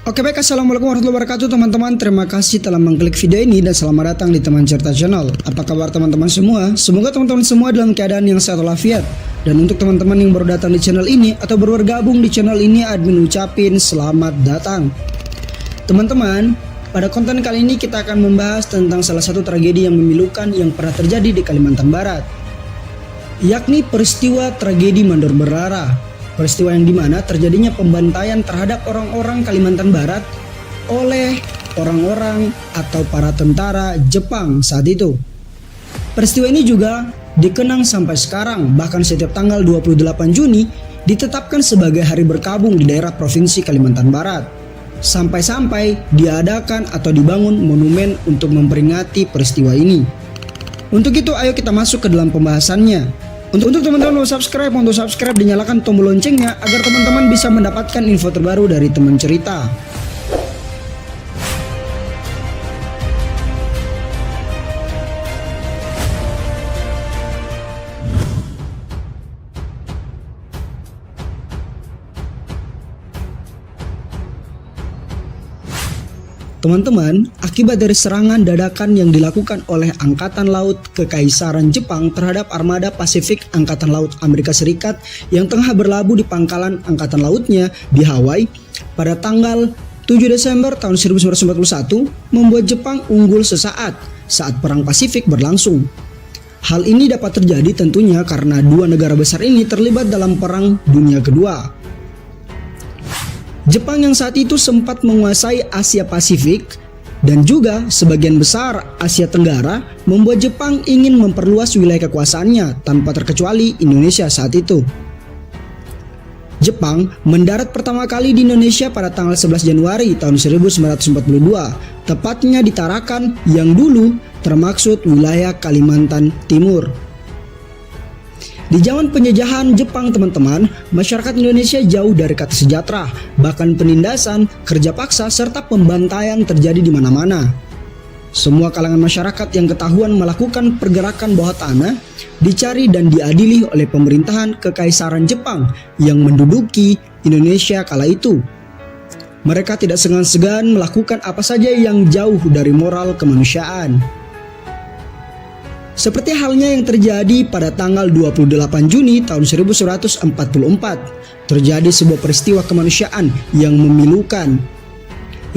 Oke baik, assalamualaikum warahmatullahi wabarakatuh teman-teman. Terima kasih telah mengklik video ini dan selamat datang di Teman Cerita Channel. Apa kabar teman-teman semua? Semoga teman-teman semua dalam keadaan yang sehat walafiat. Dan untuk teman-teman yang baru datang di channel ini atau baru bergabung di channel ini, admin ucapin selamat datang. Teman-teman, pada konten kali ini kita akan membahas tentang salah satu tragedi yang memilukan yang pernah terjadi di Kalimantan Barat, yakni peristiwa tragedi Mandor Berdarah. Peristiwa yang dimana terjadinya pembantaian terhadap orang-orang Kalimantan Barat oleh orang-orang atau para tentara Jepang saat itu. Peristiwa ini juga dikenang sampai sekarang, bahkan setiap tanggal 28 Juni ditetapkan sebagai hari berkabung di daerah provinsi Kalimantan Barat. Sampai-sampai diadakan atau dibangun monumen untuk memperingati peristiwa ini. Untuk itu ayo kita masuk ke dalam pembahasannya. Untuk teman-teman untuk subscribe dinyalakan tombol loncengnya agar teman-teman bisa mendapatkan info terbaru dari Teman Cerita. Teman-teman, akibat dari serangan dadakan yang dilakukan oleh Angkatan Laut Kekaisaran Jepang terhadap armada Pasifik Angkatan Laut Amerika Serikat yang tengah berlabuh di pangkalan Angkatan Lautnya di Hawaii pada tanggal 7 Desember tahun 1941 membuat Jepang unggul sesaat saat Perang Pasifik berlangsung. Hal ini dapat terjadi tentunya karena dua negara besar ini terlibat dalam Perang Dunia Kedua. Jepang yang saat itu sempat menguasai Asia Pasifik dan juga sebagian besar Asia Tenggara membuat Jepang ingin memperluas wilayah kekuasaannya tanpa terkecuali Indonesia saat itu. Jepang mendarat pertama kali di Indonesia pada tanggal 11 Januari tahun 1942, tepatnya di Tarakan yang dulu termaksud wilayah Kalimantan Timur. Di zaman penjajahan Jepang teman-teman, masyarakat Indonesia jauh dari kata sejahtera, bahkan penindasan, kerja paksa, serta pembantaian terjadi di mana-mana. Semua kalangan masyarakat yang ketahuan melakukan pergerakan bawah tanah dicari dan diadili oleh pemerintahan Kekaisaran Jepang yang menduduki Indonesia kala itu. Mereka tidak segan-segan melakukan apa saja yang jauh dari moral kemanusiaan. Seperti halnya yang terjadi pada tanggal 28 Juni tahun 1944, terjadi sebuah peristiwa kemanusiaan yang memilukan,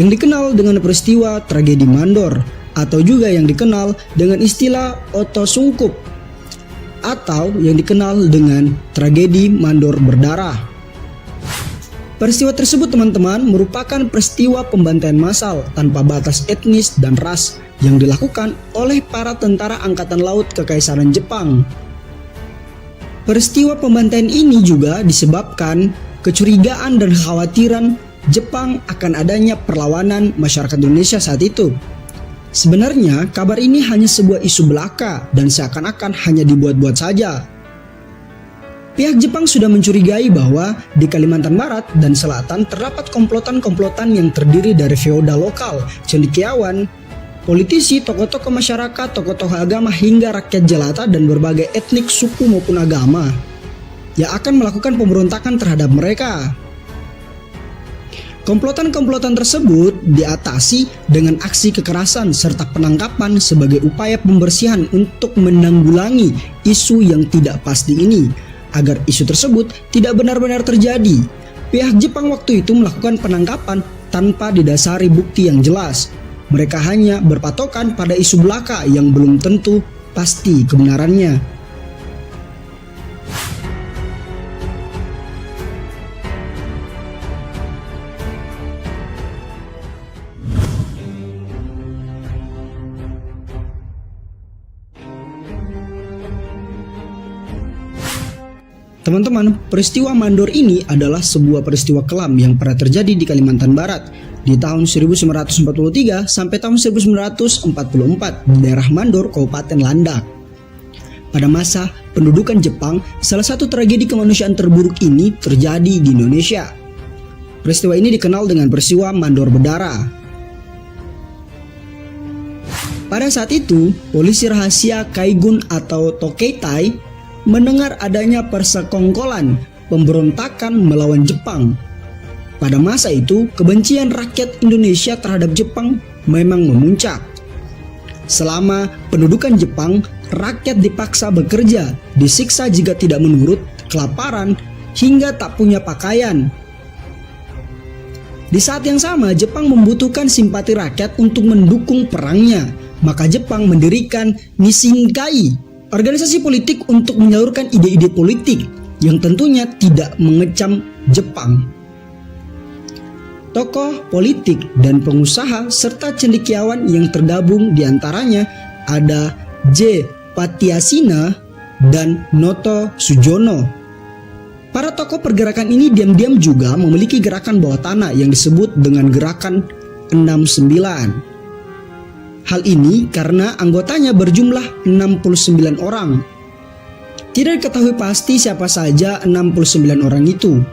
yang dikenal dengan peristiwa tragedi Mandor, atau juga yang dikenal dengan istilah Oto Sungkup, atau yang dikenal dengan tragedi Mandor Berdarah. Peristiwa tersebut teman-teman merupakan peristiwa pembantaian massal tanpa batas etnis dan ras yang dilakukan oleh para tentara Angkatan Laut Kekaisaran Jepang. Peristiwa pembantaian ini juga disebabkan kecurigaan dan kekhawatiran Jepang akan adanya perlawanan masyarakat Indonesia saat itu. Sebenarnya kabar ini hanya sebuah isu belaka dan seakan-akan hanya dibuat-buat saja. Pihak Jepang sudah mencurigai bahwa di Kalimantan Barat dan Selatan terdapat komplotan-komplotan yang terdiri dari feodal lokal, cendekiawan, politisi, tokoh-tokoh masyarakat, tokoh-tokoh agama hingga rakyat jelata dan berbagai etnik, suku maupun agama yang akan melakukan pemberontakan terhadap mereka. Komplotan-komplotan tersebut diatasi dengan aksi kekerasan serta penangkapan sebagai upaya pembersihan untuk menanggulangi isu yang tidak pasti ini. Agar isu tersebut tidak benar-benar terjadi, pihak Jepang waktu itu melakukan penangkapan tanpa didasari bukti yang jelas. Mereka hanya berpatokan pada isu belaka yang belum tentu pasti kebenarannya. Teman-teman, peristiwa Mandor ini adalah sebuah peristiwa kelam yang pernah terjadi di Kalimantan Barat di tahun 1943 sampai tahun 1944 di daerah Mandor, Kabupaten Landak. Pada masa pendudukan Jepang, salah satu tragedi kemanusiaan terburuk ini terjadi di Indonesia. Peristiwa ini dikenal dengan peristiwa Mandor Berdarah. Pada saat itu, polisi rahasia Kaigun atau Tokeitai mendengar adanya persekongkolan pemberontakan melawan Jepang. Pada masa itu, kebencian rakyat Indonesia terhadap Jepang memang memuncak. Selama pendudukan Jepang, rakyat dipaksa bekerja, disiksa jika tidak menurut, kelaparan, hingga tak punya pakaian. Di saat yang sama, Jepang membutuhkan simpati rakyat untuk mendukung perangnya. Maka Jepang mendirikan Nishinkai, organisasi politik untuk menyalurkan ide-ide politik yang tentunya tidak mengecam Jepang. Tokoh politik dan pengusaha serta cendekiawan yang tergabung diantaranya ada J. Patiasina dan Noto Sujono. Para tokoh pergerakan ini diam-diam juga memiliki gerakan bawah tanah yang disebut dengan gerakan 69. Hal ini karena anggotanya berjumlah 69 orang. Tidak diketahui pasti siapa saja 69 orang itu.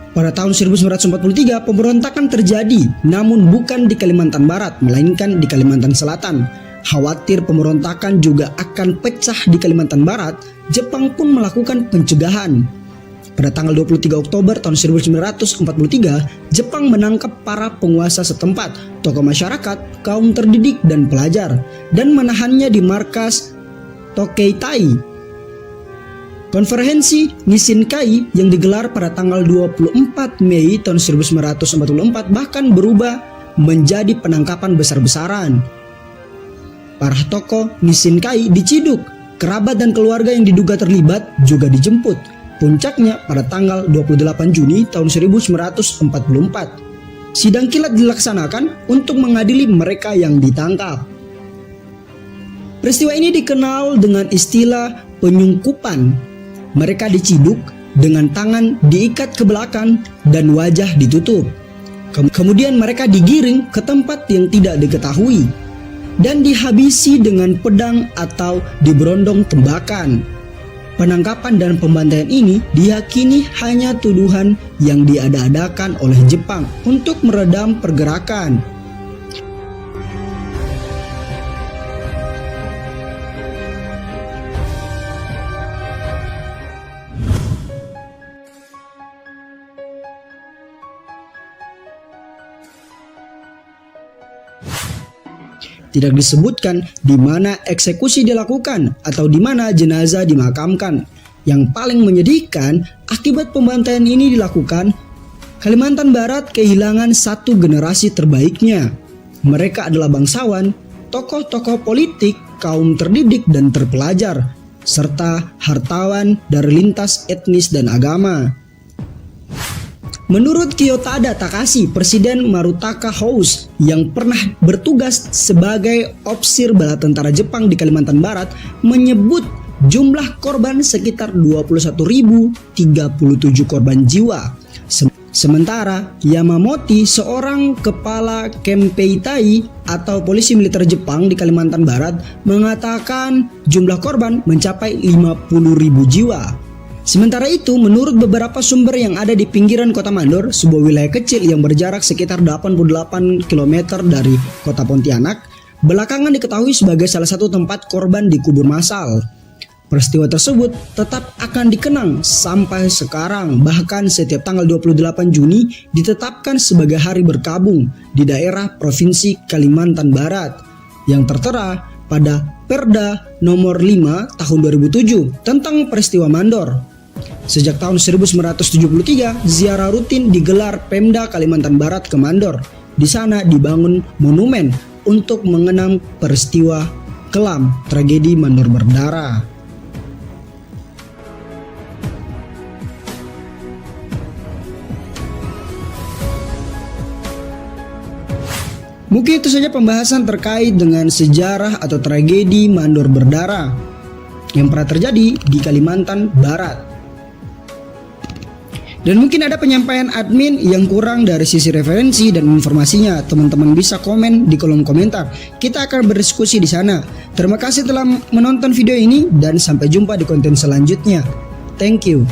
Pada tahun 1943 pemberontakan terjadi, namun bukan di Kalimantan Barat, melainkan di Kalimantan Selatan. Khawatir pemberontakan juga akan pecah di Kalimantan Barat, Jepang pun melakukan pencegahan. Pada tanggal 23 Oktober tahun 1943, Jepang menangkap para penguasa setempat, tokoh masyarakat, kaum terdidik dan pelajar, dan menahannya di markas Tokeitai. Konferensi Nishinkai yang digelar pada tanggal 24 Mei tahun 1944 bahkan berubah menjadi penangkapan besar-besaran. Para tokoh Nishinkai diciduk, kerabat dan keluarga yang diduga terlibat juga dijemput. Puncaknya pada tanggal 28 Juni tahun 1944. Sidang kilat dilaksanakan untuk mengadili mereka yang ditangkap. Peristiwa ini dikenal dengan istilah penyungkupan. Mereka diciduk dengan tangan diikat ke belakang dan wajah ditutup. Kemudian mereka digiring ke tempat yang tidak diketahui dan dihabisi dengan pedang atau diberondong tembakan. Penangkapan dan pembantaian ini diyakini hanya tuduhan yang diada-adakan oleh Jepang untuk meredam pergerakan. Tidak disebutkan di mana eksekusi dilakukan atau di mana jenazah dimakamkan. Yang paling menyedihkan, akibat pembantaian ini dilakukan, Kalimantan Barat kehilangan satu generasi terbaiknya. Mereka adalah bangsawan, tokoh-tokoh politik, kaum terdidik dan terpelajar, serta hartawan dari lintas etnis dan agama. Menurut Kiyotada Takashi, Presiden Marutaka House yang pernah bertugas sebagai opsir bala tentara Jepang di Kalimantan Barat menyebut jumlah korban sekitar 21.037 korban jiwa. Sementara Yamamoto, seorang kepala Kempeitai atau polisi militer Jepang di Kalimantan Barat, mengatakan jumlah korban mencapai 50.000 jiwa. Sementara itu, menurut beberapa sumber yang ada di pinggiran kota Mandor, sebuah wilayah kecil yang berjarak sekitar 88 km dari kota Pontianak, belakangan diketahui sebagai salah satu tempat korban dikubur massal. Peristiwa tersebut tetap akan dikenang sampai sekarang, bahkan setiap tanggal 28 Juni ditetapkan sebagai hari berkabung di daerah Provinsi Kalimantan Barat yang tertera pada Perda nomor 5 tahun 2007 tentang peristiwa Mandor. Sejak tahun 1973, ziarah rutin digelar Pemda Kalimantan Barat ke Mandor. Di sana dibangun monumen untuk mengenang peristiwa kelam tragedi Mandor berdarah. Mungkin itu saja pembahasan terkait dengan sejarah atau tragedi Mandor berdarah yang pernah terjadi di Kalimantan Barat. Dan mungkin ada penyampaian admin yang kurang dari sisi referensi dan informasinya. Teman-teman bisa komen di kolom komentar. Kita akan berdiskusi di sana. Terima kasih telah menonton video ini dan sampai jumpa di konten selanjutnya. Thank you.